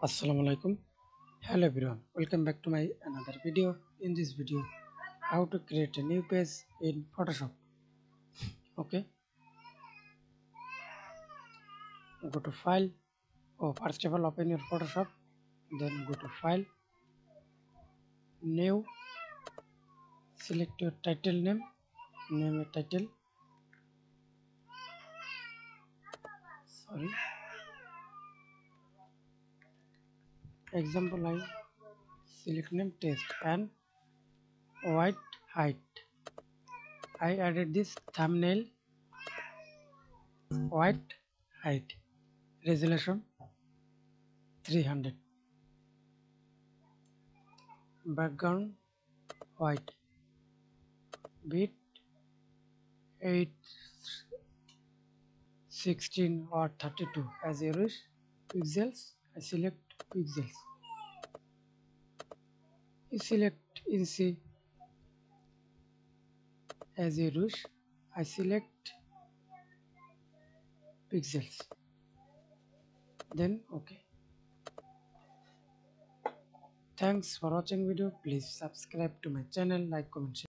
Assalamualaikum. Hello everyone. Welcome back to my another video. In this video, how to create a new page in Photoshop. Okay. Go to File. First of all, open your Photoshop. Then go to File, New. Select your title name. Name a title. Sorry. Example, I select name text and white height. I added this thumbnail white height. Resolution 300. Background white. Bit 8, 16 or 32 as you wish. Pixels, I select pixels. You select inch as you wish. I select pixels. Then okay. Thanks for watching video. Please subscribe to my channel, like, comment, share.